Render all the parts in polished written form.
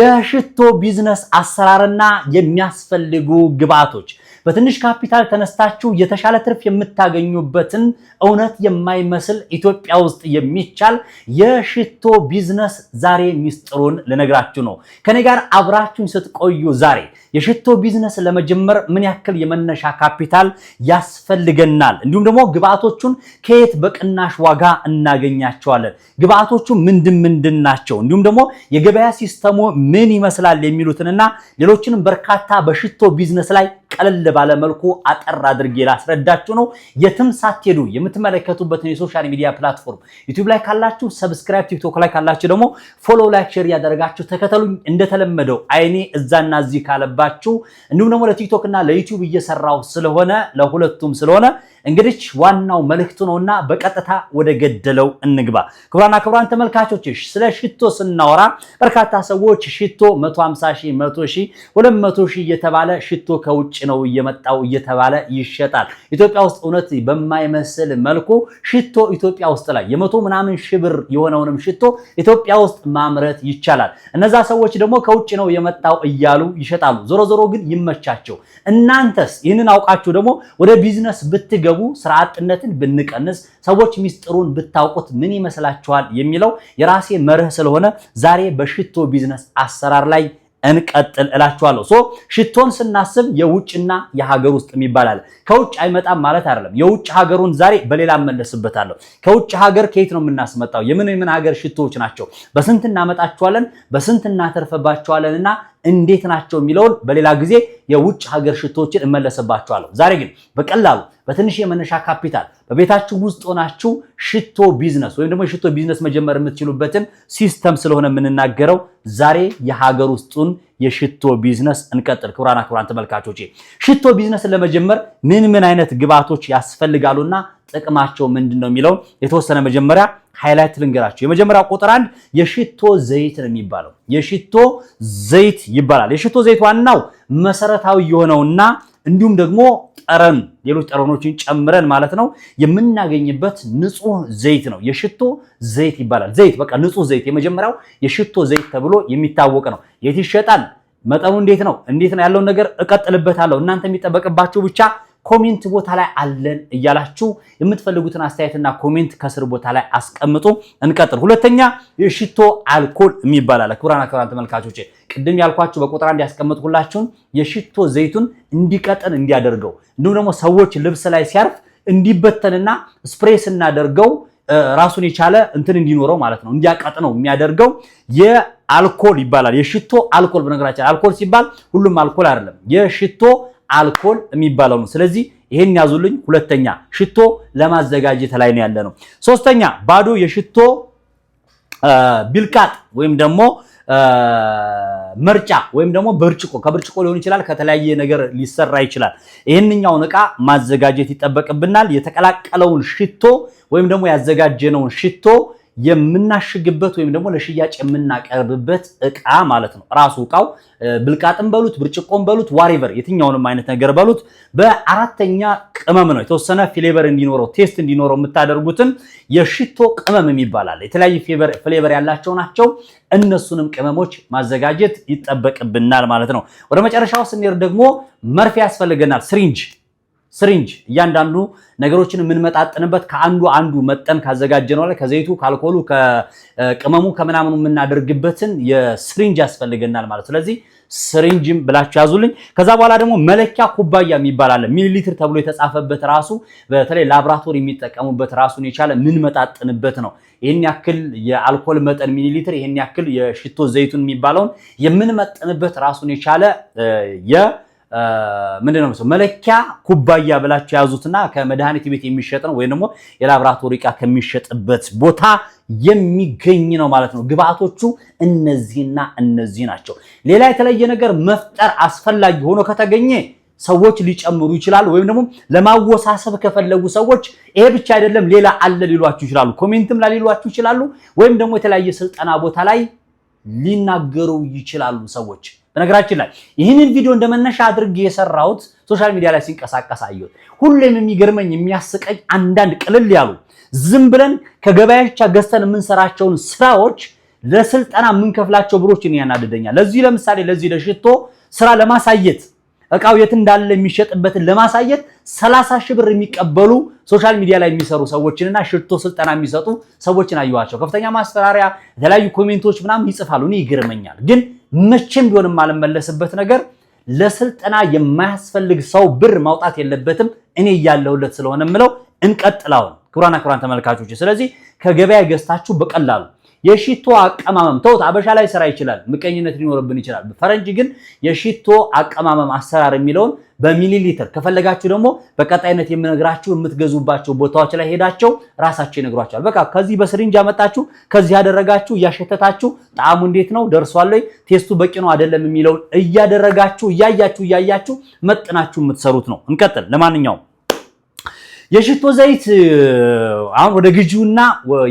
የሽቶ ቢዝነስ አሰራርና የሚያስፈልጉ ግብአቶች በትንሽ ካፒታል ተነስታችሁ የተሻለ ትርፍ የምታገኙበትን እውነት የማይመስል ኢትዮጵያ ውስጥ የሚቻል የሽቶ ቢዝነስ ዛሬ ሚስጥሩን ልነግራችሁ ነው። ከኔ ጋር አብራችሁን ስትቆዩ ዛሬ የሽቶ ቢዝነስ ለመጀመር ምን ያክል የመነሻ ካፒታል ያስፈልገናል፣ እንዲሁም ደግሞ ግብአቶቹን ከየት በቅናሽ ዋጋ እናገኛቸዋለን፣ ግብአቶቹ ምንድን ናቸው፣ እንዲሁም ደግሞ የገበያ ሲስተሙ ምን ይመስላል የሚሉትንና ሌሎችንም በርካታ በሽቶ ቢዝነስ ላይ ቀለል ባለ መልኩ አጠር አድርጌ ላስረዳችሁ ነው። የትም ሳትሄዱ የምትመለከቱበትን የሶሻል ሚዲያ ፕላትፎርም ዩቲዩብ ላይ ካላችሁ ሰብስክራይብ፣ ቲክቶክ ላይ ካላችሁ ደግሞ ፎሎ፣ ላይክ፣ ሼር ያደረጋችሁ ተከተሉኝ። እንደተለመደው አይኔ እዛና እዚህ ካለባችሁ እንዲሁም ደግሞ ለቲክቶክ እና ለዩቲዩብ እየሰራው ስለሆነ ለሁለቱም ስለሆነ እንግዲህ ዋናው መልእክቱ ነውና በቀጥታ ወደ ገደለው እንግባ። ክቡራና ክቡራን ተመልካቾች ስለ ሽቶ ስናወራ በርካታ ሰዎች ሽቶ 150 ሺህ 100 ሺህ 200 ሺህ እየተባለ ሽቶ ከውጭ ነው እየመጣው እየተባለ ይሸጣል። ኢትዮጵያ ውስጥ እውነት በማይመስል መልኩ ሽቶ ኢትዮጵያ ውስጥ ላይ የመቶ ምናምን ሺህ ብር የሆነውንም ሽቶ ኢትዮጵያ ውስጥ ማምረት ይቻላል። እነዛ ሰዎች ደግሞ ከውጭ ነው የመጣው እያሉ ይሸጣሉ። ዞሮ ዞሮ ግን ይመቻቸው። እናንተስ ይህንን አውቃችሁ ደግሞ ወደ ቢዝነስ ብትገቡ ስራ አጥነትን ብንቀንስ ሰዎች ሚስጥሩን ብታውቁት ምን ይመስላችኋል የሚለው የራሴ መርህ ስለሆነ ዛሬ በሽቶ ቢዝነስ አሰራር ላይ እንቀጥል እላችኋለሁ። ሽቶን ስናስብ የውጭና የሀገር ውስጥ የሚባላል። ከውጭ አይመጣም ማለት አይደለም። የውጭ ሀገሩን ዛሬ በሌላ መለስበታለሁ። ከውጭ ሀገር ከየት ነው የምናስመጣው? የምን ሀገር ሽቶዎች ናቸው? በስንት እናመጣቸዋለን? በስንት እናተርፈባቸዋለንና እንዴት ናቸው የሚለውን በሌላ ጊዜ የውጭ ሀገር ሽቶችን እመለስባቸዋለሁ። ዛሬ ግን በቀላሉ በትንሽ የመነሻ ካፒታል በቤታችሁ ውስጥ ሆናችሁ ሽቶ ቢዝነስ ወይም ደግሞ የሽቶ ቢዝነስ መጀመር የምትችሉበትን ሲስተም ስለሆነ የምንናገረው ዛሬ የሀገር ውስጡን የሽቶ ቢዝነስ እንቀጥል። ክቡራና ክቡራን ተመልካቾቼ ሽቶ ቢዝነስን ለመጀመር ምን አይነት ግብአቶች ያስፈልጋሉና ጥቅማቸው ምንድነው የሚለው የተወሰነ መጀመሪያ ሃይላይት ልንገራችሁ። የመጀመሪያው ቁጥር 1 የሽቶ ዘይት ነው የሚባለው። የሽቶ ዘይት ይባላል። የሽቶ ዘይት ዋናው መሰረታዊ የሆነውና እንዲሁም ደግሞ ጠረን ሌሎች ጠረኖችን ጨምረን ማለት ነው የምናገኝበት ንጹህ ዘይት ነው። የሽቶ ዘይት ይባላል። ዘይት በቃ ንጹህ ዘይት የመጀመሪያው የሽቶ ዘይት ተብሎ የሚታወቅ ነው። የት ይሸጣል? መጠኑ እንዴት ነው ያለውን ነገር እቀጥልበታለሁ። እናንተ የሚጠበቅባችሁ ብቻ ኮሜንት ቦታ ላይ አለን እያላችሁ የምትፈልጉትን አስተያየትና ኮሜንት ከስር ቦታ ላይ አስቀምጡ። እንቀጥል። ሁለተኛ የሽቶ አልኮል የሚባላል። ክቡራና ክቡራን ተመልካቾቼ ቅድም ያልኳችሁ በቁጥር 1 ያስቀምጥኩላችሁን የሽቶ ዘይቱን እንዲቀጥን እንዲያደርገው እንዲሁም ደግሞ ሰዎች ልብስ ላይ ሲያርፍ እንዲበተንና ስፕሬስ እናደርገው ራሱን የቻለ እንትን እንዲኖረው ማለት ነው እንዲያቀጥነው የሚያደርገው የአልኮል ይባላል። የሽቶ አልኮል በነገራችን አልኮል ሲባል ሁሉም አልኮል አይደለም። የሽቶ አልኮል የሚባለው ነው። ስለዚህ ይሄን ያዙልኝ። ሁለተኛ ሽቶ ለማዘጋጀት ላይ ነው ያለነው። ሶስተኛ ባዶ የሽቶ ቢልቃጥ ወይም ደግሞ መርጫ ወይም ደግሞ ብርጭቆ ከብርጭቆ ሊሆን ይችላል፣ ከተለያየ ነገር ሊሰራ ይችላል። ይሄንኛውን ዕቃ ማዘጋጀት ይጠበቅብናል። የተቀላቀለውን ሽቶ ወይም ደግሞ ያዘጋጀነውን ሽቶ የምናሽግበት ወይም ደግሞ ለሽያጭ የምናቀርብበት ዕቃ ማለት ነው። ራሱ ዕቃው ብልቃጥም በሉት ብርጭቆም በሉት ዋሬቨር የትኛውንም አይነት ነገር በሉት። በአራተኛ ቅመም ነው። የተወሰነ ፍሌቨር እንዲኖረው ቴስት እንዲኖረው የምታደርጉትን የሽቶ ቅመም የሚባላል። የተለያየ ፍሌቨር ያላቸው ናቸው። እነሱንም ቅመሞች ማዘጋጀት ይጠበቅብናል ማለት ነው። ወደ መጨረሻው ስንሄድ ደግሞ መርፌ ያስፈልገናል። ስሪንጅ እያንዳንዱ ነገሮችን የምንመጣጥንበት ከአንዱ መጠን ካዘጋጀነው ላይ ከዘይቱ ከአልኮሉ ከቅመሙ ከምናምኑ የምናደርግበትን የስሪንጅ ያስፈልገናል ማለት። ስለዚህ ስሪንጅም ብላችሁ ያዙልኝ። ከዛ በኋላ ደግሞ መለኪያ ኩባያ የሚባል አለ። ሚሊ ሊትር ተብሎ የተጻፈበት ራሱ በተለይ ላብራቶሪ የሚጠቀሙበት ራሱን የቻለ ምን መጣጥንበት ነው። ይሄን ያክል የአልኮል መጠን ሚሊ ሊትር፣ ይሄን ያክል የሽቶ ዘይቱን የሚባለውን የምንመጥንበት ራሱን የቻለ ምንድነው መለኪያ ኩባያ ብላችሁ ያዙትና ከመድኃኒት ቤት የሚሸጥ ነው ወይንም ደግሞ የላብራቶሪ ዕቃ ከሚሸጥበት ቦታ የሚገኝ ነው ማለት ነው። ግብአቶቹ እነዚህና እነዚህ ናቸው። ሌላ የተለየ ነገር መፍጠር አስፈላጊ ሆኖ ከተገኘ ሰዎች ሊጨምሩ ይችላሉ። ወይም ደግሞ ለማወሳሰብ ከፈለጉ ሰዎች ይሄ ብቻ አይደለም ሌላ አለ ሊሏችሁ ይችላሉ። ኮሜንትም ላይ ሊሏችሁ ይችላሉ። ወይም ደግሞ የተለያየ ስልጠና ቦታ ላይ ሊናገሩ ይችላሉ ሰዎች። በነገራችን ላይ ይህንን ቪዲዮ እንደመነሻ አድርጌ የሰራሁት ሶሻል ሚዲያ ላይ ሲንቀሳቀስ አየሁት። ሁሌም የሚገርመኝ የሚያስቀኝ አንዳንድ ቅልል ያሉ ዝም ብለን ከገበያቻ ገዝተን የምንሰራቸውን ስራዎች ለስልጠና ምን ከፍላቸው ብሮች እኔ ያናደደኛል። ለዚህ ለምሳሌ ለዚህ ለሽቶ ስራ ለማሳየት እቃው የት እንዳለ የሚሸጥበትን ለማሳየት 30 ሺህ ብር የሚቀበሉ ሶሻል ሚዲያ ላይ የሚሰሩ ሰዎችንና ሽቶ ስልጠና የሚሰጡ ሰዎችን አዩዋቸው። ከፍተኛ ማስፈራሪያ የተለያዩ ኮሜንቶች ምናምን ይጽፋሉ። እኔ ይገርመኛል። ግን መቼም ቢሆንም ማለመለስበት ነገር ለስልጠና የማያስፈልግ ሰው ብር ማውጣት የለበትም። እኔ እያለሁለት ስለሆነ ምለው እንቀጥላው ክቡራን ተመልካቾች። ስለዚህ ከገበያ ገዝታችሁ በቀላሉ የሽቶ አቀማመም ተውት። አበሻ ላይ ሰራ ይችላል፣ ምቀኝነት ሊኖርብን ይችላል። ፈረንጅ ግን የሽቶ አቀማመም አሰራር የሚለውን በሚሊ ሊትር ከፈለጋችሁ ደግሞ በቀጣይነት የምነግራችሁ የምትገዙባቸው ቦታዎች ላይ ሄዳቸው ራሳቸው ይነግሯቸዋል። በቃ ከዚህ በስሪንጅ አመጣችሁ ከዚህ ያደረጋችሁ እያሸተታችሁ ጣዕሙ እንዴት ነው ደርሷል ወይ ቴስቱ በቂ ነው አይደለም የሚለውን እያደረጋችሁ እያያችሁ መጥናችሁ የምትሰሩት ነው። እንቀጥል። ለማንኛውም የሽቶ ዘይት አሁን ወደ ግዢውና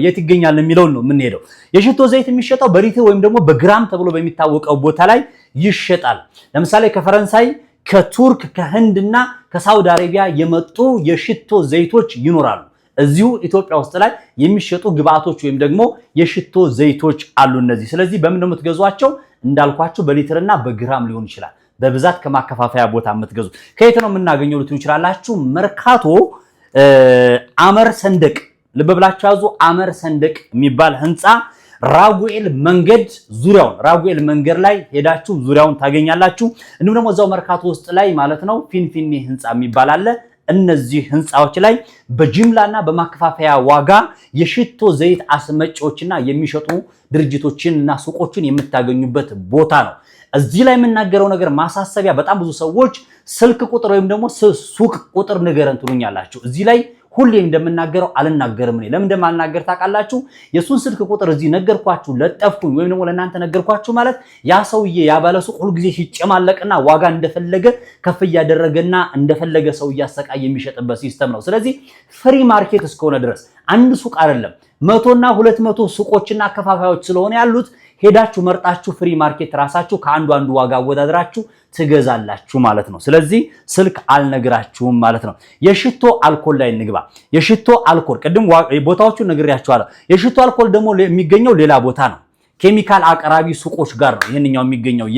የት ይገኛል የሚለውን ነው የምንሄደው። የሽቶ ዘይት የሚሸጠው በሊትር ወይም ደግሞ በግራም ተብሎ በሚታወቀው ቦታ ላይ ይሸጣል። ለምሳሌ ከፈረንሳይ፣ ከቱርክ፣ ከህንድና ከሳውዲ አረቢያ የመጡ የሽቶ ዘይቶች ይኖራሉ። እዚሁ ኢትዮጵያ ውስጥ ላይ የሚሸጡ ግብአቶች ወይም ደግሞ የሽቶ ዘይቶች አሉ እነዚህ። ስለዚህ በምን ነው የምትገዟቸው? እንዳልኳችሁ በሊትርና በግራም ሊሆን ይችላል። በብዛት ከማከፋፈያ ቦታ የምትገዙ። ከየት ነው የምናገኘው ልትሉ ይችላላችሁ። መርካቶ አመር ሰንደቅ ልብ ብላችሁ ያዙ። አመር ሰንደቅ የሚባል ህንፃ ራጉኤል መንገድ ዙሪያውን ራጉኤል መንገድ ላይ ሄዳችሁ ዙሪያውን ታገኛላችሁ። እንዲሁም ደግሞ እዛው መርካቶ ውስጥ ላይ ማለት ነው ፊንፊኔ ህንፃ የሚባል አለ። እነዚህ ህንፃዎች ላይ በጅምላና በማከፋፈያ ዋጋ የሽቶ ዘይት አስመጪዎችና የሚሸጡ ድርጅቶችንና ሱቆችን የምታገኙበት ቦታ ነው። እዚህ ላይ የምናገረው ነገር ማሳሰቢያ፣ በጣም ብዙ ሰዎች ስልክ ቁጥር ወይም ደግሞ ሱቅ ቁጥር ንገረን ትሉኛላችሁ። እዚህ ላይ ሁሌም እንደምናገረው አልናገርም። እኔ ለምን እንደማልናገር ታውቃላችሁ? የሱን ስልክ ቁጥር እዚህ ነገርኳችሁ ለጠፍኩኝ ወይም ደግሞ ለእናንተ ነገርኳችሁ ማለት ያ ሰውዬ ያ ባለ ሱቅ ሁሉ ጊዜ ሲጨማለቅና ዋጋ እንደፈለገ ከፍ እያደረገና እንደፈለገ ሰው እያሰቃየ የሚሸጥበት ሲስተም ነው። ስለዚህ ፍሪ ማርኬት እስከሆነ ድረስ አንድ ሱቅ አይደለም 100 እና 200 ሱቆችና አከፋፋዮች ስለሆነ ያሉት ሄዳችሁ መርጣችሁ ፍሪ ማርኬት ራሳችሁ ከአንዱ ዋጋ አወዳድራችሁ ትገዛላችሁ ማለት ነው። ስለዚህ ስልክ አልነግራችሁም ማለት ነው። የሽቶ አልኮል ላይ እንግባ። የሽቶ አልኮል ቅድም ቦታዎቹን ነግሬያችኋለሁ። የሽቶ አልኮል ደግሞ የሚገኘው ሌላ ቦታ ነው። ኬሚካል አቅራቢ ሱቆች ጋር ነው ይሄንኛው የሚገኘው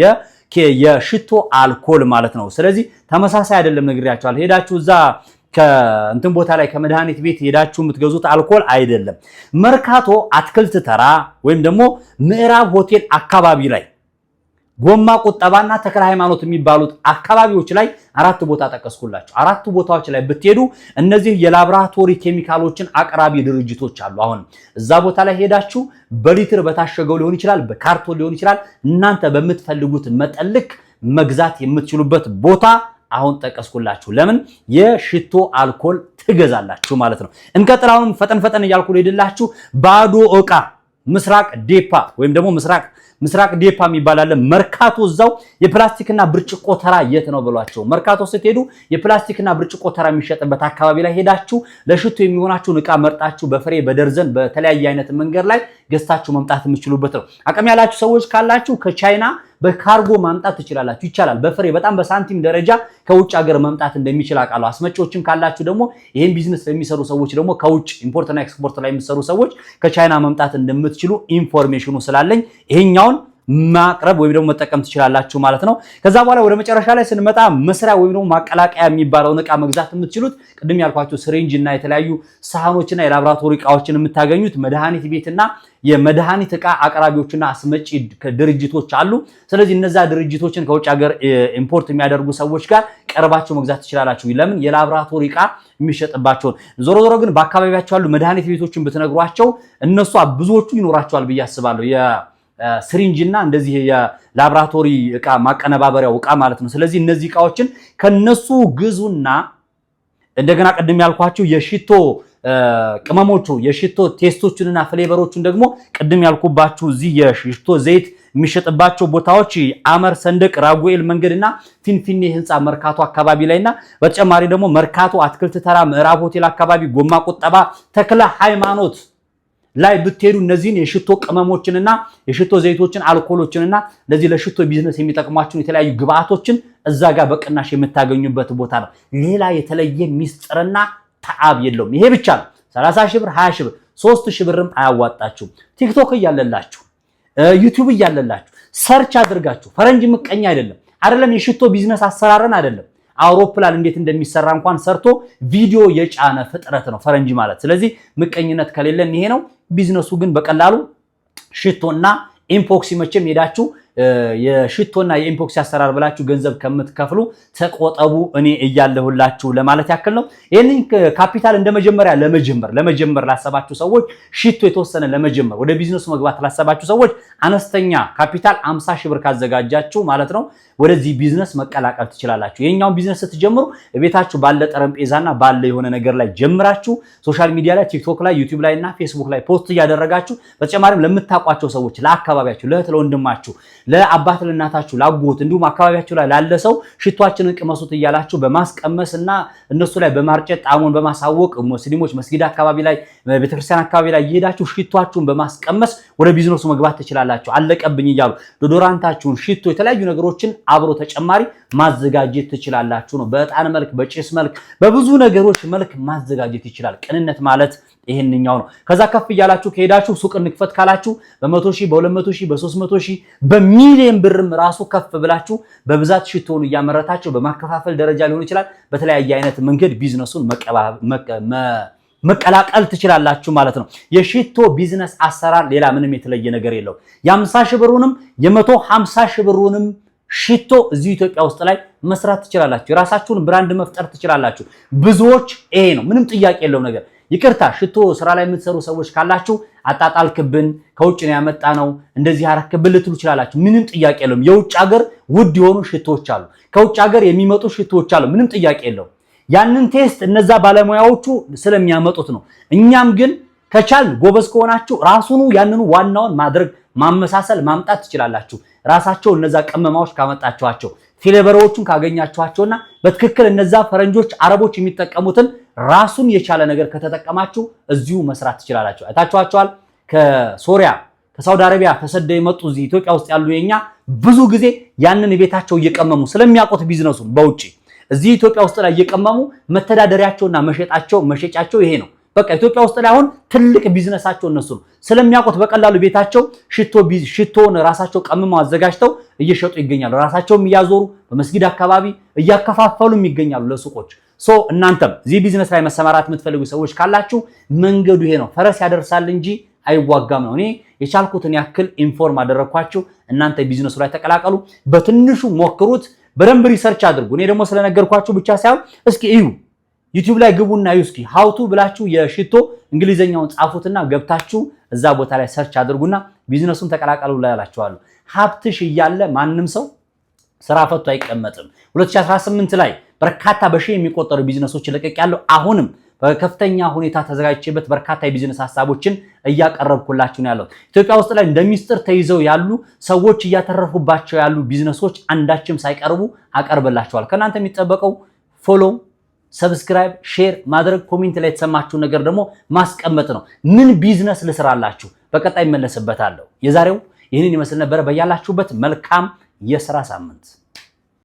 የሽቶ አልኮል ማለት ነው። ስለዚህ ተመሳሳይ አይደለም ነግሬያችኋለሁ። ሄዳችሁ እዛ ከእንትን ቦታ ላይ ከመድኃኒት ቤት ሄዳችሁ የምትገዙት አልኮል አይደለም። መርካቶ አትክልት ተራ ወይም ደግሞ ምዕራብ ሆቴል አካባቢ ላይ ጎማ ቁጠባና ተክለ ሃይማኖት የሚባሉት አካባቢዎች ላይ 4 ቦታ ጠቀስኩላችሁ። 4 ቦታዎች ላይ ብትሄዱ እነዚህ የላብራቶሪ ኬሚካሎችን አቅራቢ ድርጅቶች አሉ። አሁን እዛ ቦታ ላይ ሄዳችሁ በሊትር በታሸገው ሊሆን ይችላል፣ በካርቶን ሊሆን ይችላል፣ እናንተ በምትፈልጉት መጠን ልክ መግዛት የምትችሉበት ቦታ አሁን ጠቀስኩላችሁ። ለምን የሽቶ አልኮል ትገዛላችሁ ማለት ነው። እንቀጥላውን ፈጠን እያልኩ ልሄድላችሁ። ባዶ ዕቃ ምስራቅ ዴፓ ወይም ደግሞ ምስራቅ ዴፓ የሚባል አለ መርካቶ። እዛው የፕላስቲክና ብርጭቆ ተራ የት ነው ብሏቸው። መርካቶ ስትሄዱ የፕላስቲክና ብርጭቆ ተራ የሚሸጥበት አካባቢ ላይ ሄዳችሁ ለሽቶ የሚሆናችሁን ዕቃ መርጣችሁ በፍሬ በደርዘን በተለያየ አይነት መንገድ ላይ ገዝታችሁ መምጣት የምትችሉበት ነው። አቅም ያላችሁ ሰዎች ካላችሁ ከቻይና በካርጎ ማምጣት ትችላላችሁ። ይቻላል። በፍሬ በጣም በሳንቲም ደረጃ ከውጭ ሀገር መምጣት እንደሚችል አውቃለሁ። አስመጪዎችን ካላችሁ ደግሞ ይሄን ቢዝነስ ለሚሰሩ ሰዎች ደግሞ ከውጭ ኢምፖርትና ኤክስፖርት ላይ የሚሰሩ ሰዎች ከቻይና መምጣት እንደምትችሉ ኢንፎርሜሽኑ ስላለኝ ይሄኛውን ማቅረብ ወይም ደግሞ መጠቀም ትችላላችሁ ማለት ነው። ከዛ በኋላ ወደ መጨረሻ ላይ ስንመጣ መስሪያ ወይም ደግሞ ማቀላቀያ የሚባለውን ዕቃ መግዛት የምትችሉት ቅድም ያልኳችሁ ስሪንጅ እና የተለያዩ ሳህኖችና የላብራቶሪ ዕቃዎችን የምታገኙት መድኃኒት ቤትና የመድኃኒት ዕቃ አቅራቢዎችና አስመጪ ድርጅቶች አሉ። ስለዚህ እነዛ ድርጅቶችን ከውጭ ሀገር ኢምፖርት የሚያደርጉ ሰዎች ጋር ቀርባችሁ መግዛት ትችላላችሁ። ለምን የላብራቶሪ ዕቃ የሚሸጥባቸውን። ዞሮ ግን በአካባቢያቸው ያሉ መድኃኒት ቤቶችን ብትነግሯቸው እነሱ ብዙዎቹ ይኖራቸዋል ብዬ አስባለሁ። ስሪንጅና እንደዚህ የላብራቶሪ ዕቃ ማቀነባበሪያው ዕቃ ማለት ነው። ስለዚህ እነዚህ ዕቃዎችን ከነሱ ግዙና እንደገና ቅድም ያልኳችሁ የሽቶ ቅመሞቹ የሽቶ ቴስቶችንና ፍሌቨሮችን ደግሞ ቅድም ያልኩባችሁ እዚህ የሽቶ ዘይት የሚሸጥባቸው ቦታዎች አመር ሰንደቅ ራጉኤል መንገድና ፊንፊኔ ህንፃ መርካቶ አካባቢ ላይና በተጨማሪ ደግሞ መርካቶ አትክልት ተራ ምዕራብ ሆቴል አካባቢ ጎማ ቁጠባ ተክለ ሃይማኖት ላይ ብትሄዱ እነዚህን የሽቶ ቅመሞችንና የሽቶ ዘይቶችን አልኮሎችንና ለዚህ ለሽቶ ቢዝነስ የሚጠቅሟችሁን የተለያዩ ግብአቶችን እዛ ጋር በቅናሽ የምታገኙበት ቦታ ነው። ሌላ የተለየ ሚስጥርና ተአብ የለውም። ይሄ ብቻ ነው። 30 ሺህ ብር 20 ሺህ ብር 3 ሺህ ብርም አያዋጣችሁም። ቲክቶክ እያለላችሁ ዩቲዩብ እያለላችሁ ሰርች አድርጋችሁ ፈረንጅ ምቀኛ አይደለም የሽቶ ቢዝነስ አሰራርን አይደለም አውሮፕላን እንዴት እንደሚሰራ እንኳን ሰርቶ ቪዲዮ የጫነ ፍጥረት ነው ፈረንጅ ማለት። ስለዚህ ምቀኝነት ከሌለን ይሄ ነው። ቢዝነሱ ግን በቀላሉ ሽቶና ኢምፖክሲ መቼም ሄዳችሁ የሽቶና የኢምፖክሲ አሰራር ብላችሁ ገንዘብ ከምትከፍሉ ተቆጠቡ እኔ እያለሁላችሁ ለማለት ያክል ነው። ይሄንን ካፒታል እንደመጀመሪያ ለመጀመር ላሰባችሁ ሰዎች ሽቶ የተወሰነ ለመጀመር ወደ ቢዝነሱ መግባት ላሰባችሁ ሰዎች አነስተኛ ካፒታል 50 ሺህ ብር ካዘጋጃችሁ ማለት ነው ወደዚህ ቢዝነስ መቀላቀል ትችላላችሁ። የኛውን ቢዝነስ ስትጀምሩ ቤታችሁ ባለ ጠረጴዛና ባለ የሆነ ነገር ላይ ጀምራችሁ ሶሻል ሚዲያ ላይ ቲክቶክ ላይ ዩቲዩብ ላይ እና ፌስቡክ ላይ ፖስት እያደረጋችሁ በተጨማሪም ለምታውቋቸው ሰዎች ለአካባቢያችሁ ለእህት ለወንድማችሁ ለአባት ለእናታችሁ ላጎት እንዲሁም አካባቢያችሁ ላይ ላለ ሰው ሽቷችንን ቅመሱት እያላችሁ በማስቀመስና እነሱ ላይ በማርጨት ጣሙን በማሳወቅ ሙስሊሞች መስጊድ አካባቢ ላይ ቤተክርስቲያን አካባቢ ላይ እየሄዳችሁ ሽቷችሁን በማስቀመስ ወደ ቢዝነሱ መግባት ትችላላችሁ። አለቀብኝ እያሉ ዶዶራንታችሁን ሽቶ የተለያዩ ነገሮችን አብሮ ተጨማሪ ማዘጋጀት ትችላላችሁ ነው። በዕጣን መልክ በጭስ መልክ በብዙ ነገሮች መልክ ማዘጋጀት ይችላል። ቅንነት ማለት ይሄንኛው ነው። ከዛ ከፍ እያላችሁ ከሄዳችሁ ሱቅ እንክፈት ካላችሁ በ100 ሺህ በ200 ሺህ በ300 ሺህ በሚሊዮን ብርም ራሱ ከፍ ብላችሁ በብዛት ሽቶውን እያመረታችሁ በማከፋፈል ደረጃ ሊሆን ይችላል። በተለያየ አይነት መንገድ ቢዝነሱን መቀላቀል ትችላላችሁ ማለት ነው። የሽቶ ቢዝነስ አሰራር ሌላ ምንም የተለየ ነገር የለው። የ50 ሺህ ብሩንም የ150 ሺህ ብሩንም ሽቶ እዚህ ኢትዮጵያ ውስጥ ላይ መስራት ትችላላችሁ። የራሳችሁን ብራንድ መፍጠር ትችላላችሁ። ብዙዎች ይሄ ነው ምንም ጥያቄ የለው ነገር። ይቅርታ ሽቶ ስራ ላይ የምትሰሩ ሰዎች ካላችሁ አጣጣልክብን ከውጭ ነው ያመጣ ነው እንደዚህ አረክብን ልትሉ ይችላላችሁ። ምንም ጥያቄ የለውም። የውጭ ሀገር ውድ የሆኑ ሽቶዎች አሉ። ከውጭ ሀገር የሚመጡ ሽቶዎች አሉ። ምንም ጥያቄ የለውም። ያንን ቴስት እነዛ ባለሙያዎቹ ስለሚያመጡት ነው። እኛም ግን ከቻልን ጎበዝ ከሆናችሁ ራሱኑ ያንኑ ዋናውን ማድረግ ማመሳሰል ማምጣት ትችላላችሁ። ራሳቸው እነዛ ቀመማዎች ካመጣችኋቸው ፍሌቨሮቹን ካገኛችኋቸውና በትክክል እነዛ ፈረንጆች አረቦች የሚጠቀሙትን ራሱን የቻለ ነገር ከተጠቀማችሁ እዚሁ መስራት ትችላላችሁ። አይታችኋቸዋል። ከሶሪያ ከሳውዲ አረቢያ ተሰደው የመጡ እዚህ ኢትዮጵያ ውስጥ ያሉ የኛ ብዙ ጊዜ ያንን ቤታቸው እየቀመሙ ስለሚያውቁት ቢዝነሱን በውጪ እዚህ ኢትዮጵያ ውስጥ ላይ እየቀመሙ መተዳደሪያቸውና መሸጫቸው ይሄ ነው። በቃ ኢትዮጵያ ውስጥ ላይ አሁን ትልቅ ቢዝነሳቸው እነሱ ነው ስለሚያውቁት በቀላሉ ቤታቸው ሽቶን ራሳቸው ቀምመው አዘጋጅተው እየሸጡ ይገኛሉ። ራሳቸውም እያዞሩ በመስጊድ አካባቢ እያከፋፈሉም ይገኛሉ ለሱቆች። እናንተም እዚህ ቢዝነስ ላይ መሰማራት የምትፈልጉ ሰዎች ካላችሁ መንገዱ ይሄ ነው። ፈረስ ያደርሳል እንጂ አይዋጋም ነው። እኔ የቻልኩትን ያክል ኢንፎርም አደረኳችሁ። እናንተ ቢዝነሱ ላይ ተቀላቀሉ። በትንሹ ሞክሩት። በደንብ ሪሰርች አድርጉ። እኔ ደግሞ ስለነገርኳችሁ ብቻ ሳይሆን እስኪ እዩ ዩቲዩብ ላይ ግቡና እስኪ ሃውቱ ብላችሁ የሽቶ እንግሊዘኛውን ጻፉትና ገብታችሁ እዛ ቦታ ላይ ሰርች አድርጉና ቢዝነሱን ተቀላቀሉ ላይ አላችኋለሁ። ሀብትሽ እያለ ማንም ሰው ስራ ፈቶ አይቀመጥም። 2018 ላይ በርካታ በሺህ የሚቆጠሩ ቢዝነሶች ለቀቅ አሁንም በከፍተኛ ሁኔታ ተዘጋጅቼበት በርካታ የቢዝነስ ሐሳቦችን እያቀረብኩላችሁ ነው ያለው። ኢትዮጵያ ውስጥ ላይ እንደሚስጥር ተይዘው ያሉ ሰዎች እያተረፉባቸው ያሉ ቢዝነሶች አንዳችም ሳይቀርቡ አቀርብላችኋል። ከናንተ የሚጠበቀው ፎሎ፣ ሰብስክራይብ፣ ሼር ማድረግ፣ ኮሜንት ላይ የተሰማችሁ ነገር ደግሞ ማስቀመጥ ነው። ምን ቢዝነስ ልስራላችሁ በቀጣይ መለስበታለሁ። የዛሬው ይህንን ይመስል ነበር። በያላችሁበት መልካም የሥራ ሳምንት